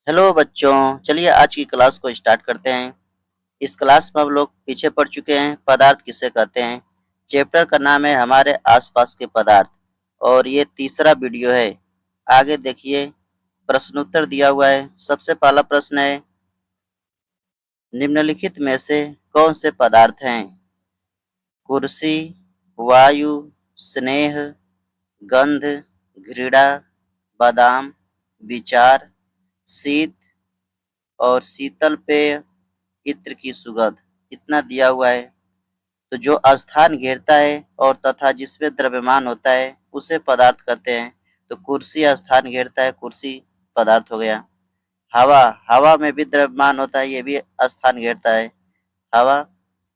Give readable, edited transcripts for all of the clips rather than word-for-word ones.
Hello बच्चों, चलिए आज की क्लास को स्टार्ट करते हैं। इस क्लास में हम लोग पीछे पढ़ चुके हैं पदार्थ किसे कहते हैं। चैप्टर का नाम है हमारे आसपास के पदार्थ और ये तीसरा वीडियो है। आगे देखिए, प्रश्नोत्तर दिया हुआ है। सबसे पहला प्रश्न है, निम्नलिखित में से कौन से पदार्थ हैं? कुर्सी, वायु, स्नेह, गंध, घृणा, बादाम, विचार, शीत और शीतल पेय, इत्र की सुगंध। इतना दिया हुआ है। तो जो स्थान घेरता है और तथा जिसमें द्रव्यमान होता है उसे पदार्थ कहते हैं। तो कुर्सी स्थान घेरता है, कुर्सी पदार्थ हो गया। हवा, हवा में भी द्रव्यमान होता है, ये भी स्थान घेरता है, हवा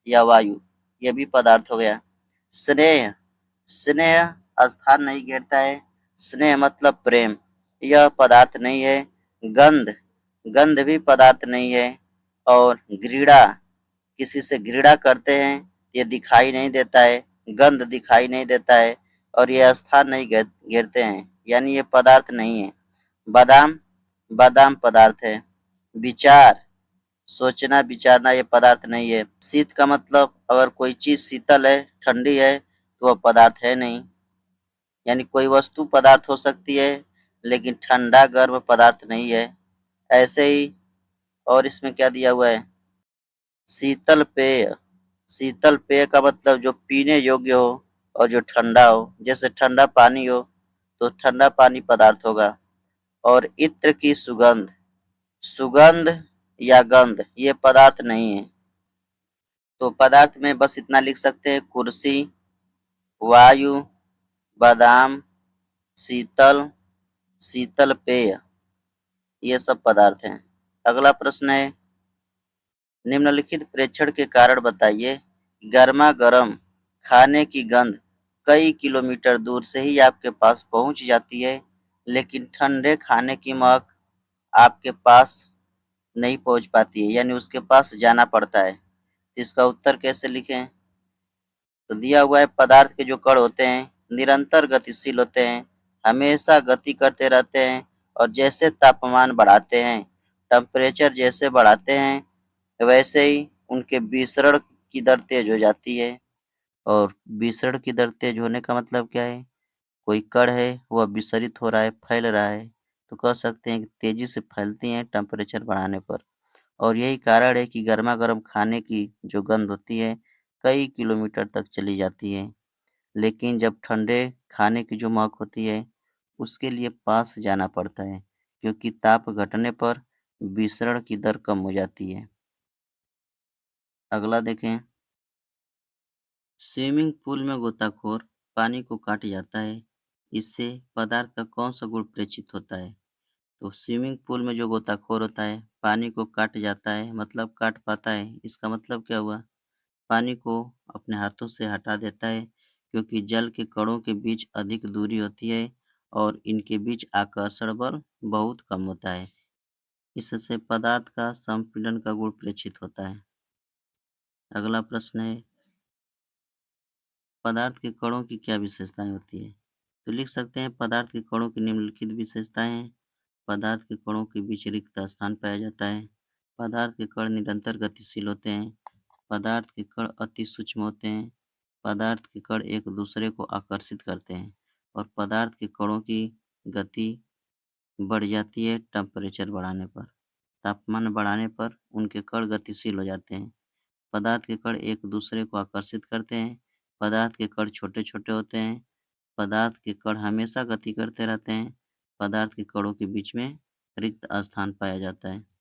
या वायु, ये भी पदार्थ हो गया। स्नेह, स्नेह स्थान नहीं घेरता है, स्नेह मतलब प्रेम, यह पदार्थ नहीं है। गंध, गंध भी पदार्थ नहीं है। और घृणा, किसी से घृणा करते हैं, ये दिखाई नहीं देता है, गंध दिखाई नहीं देता है और ये स्थान नहीं घेरते हैं, यानी ये पदार्थ नहीं है। बादाम, बादाम पदार्थ है। विचार, सोचना विचारना, ये पदार्थ नहीं है। शीत का मतलब अगर कोई चीज शीतल है, ठंडी है, तो वह पदार्थ है नहीं। यानी कोई वस्तु पदार्थ हो सकती है लेकिन ठंडा गर्म पदार्थ नहीं है। ऐसे ही, और इसमें क्या दिया हुआ है, शीतल पेय, शीतल पेय का मतलब जो पीने योग्य हो और जो ठंडा हो, जैसे ठंडा पानी हो तो ठंडा पानी पदार्थ होगा। और इत्र की सुगंध, सुगंध या गंध ये पदार्थ नहीं है। तो पदार्थ में बस इतना लिख सकते हैं, कुर्सी, वायु, बादाम, शीतल, शीतल पेय, ये सब पदार्थ हैं। अगला प्रश्न है, निम्नलिखित प्रेक्षण के कारण बताइए। गर्मा गर्म खाने की गंध कई किलोमीटर दूर से ही आपके पास पहुंच जाती है, लेकिन ठंडे खाने की महक आपके पास नहीं पहुंच पाती है, यानी उसके पास जाना पड़ता है। तो इसका उत्तर कैसे लिखें? तो दिया हुआ है, पदार्थ के जो कण होते हैं निरंतर गतिशील होते हैं, हमेशा गति करते रहते हैं और जैसे तापमान बढ़ाते हैं, टेम्परेचर जैसे बढ़ाते हैं, वैसे ही उनके विसरण की दर तेज हो जाती है। और विसरण की दर तेज होने का मतलब क्या है? कोई कण है वह विसरित हो रहा है, फैल रहा है, तो कह सकते हैं कि तेजी से फैलती हैं टेम्परेचर बढ़ाने पर। और यही कारण है कि गर्मा-गर्म खाने की जो गंध होती है कई किलोमीटर तक चली जाती है, लेकिन जब ठंडे खाने की जो महक होती है उसके लिए पास जाना पड़ता है, क्योंकि ताप घटने पर विसरण की दर कम हो जाती है। अगला देखें, स्विमिंग पूल में गोताखोर पानी को काट जाता है, इससे पदार्थ का कौन सा गुण प्रेक्षित होता है? तो स्विमिंग पूल में जो गोताखोर होता है पानी को काट जाता है, मतलब काट पाता है, इसका मतलब क्या हुआ? पानी को अपने हाथों से हटा देता है, क्योंकि जल के कणों के बीच अधिक दूरी होती है और इनके बीच आकर्षण बल बहुत कम होता है। इससे पदार्थ का संपीड़न का गुण प्रेक्षित होता है। अगला प्रश्न है, पदार्थ के कणों की क्या विशेषताएं होती है? तो लिख सकते हैं, पदार्थ के कणों की निम्नलिखित विशेषताएं हैं। पदार्थ के कणों के बीच रिक्त स्थान पाया जाता है। पदार्थ के कण निरंतर गतिशील होते हैं। पदार्थ के कण अति सूक्ष्म होते हैं। पदार्थ के कण एक दूसरे को आकर्षित करते हैं और पदार्थ के कणों की गति बढ़ जाती है टेम्परेचर बढ़ाने पर। तापमान बढ़ाने पर उनके कण गतिशील हो जाते हैं। पदार्थ के कण एक दूसरे को आकर्षित करते हैं। पदार्थ के कण छोटे-छोटे होते हैं। पदार्थ के कण हमेशा गति करते रहते हैं। पदार्थ के कणों के बीच में रिक्त स्थान पाया जाता है।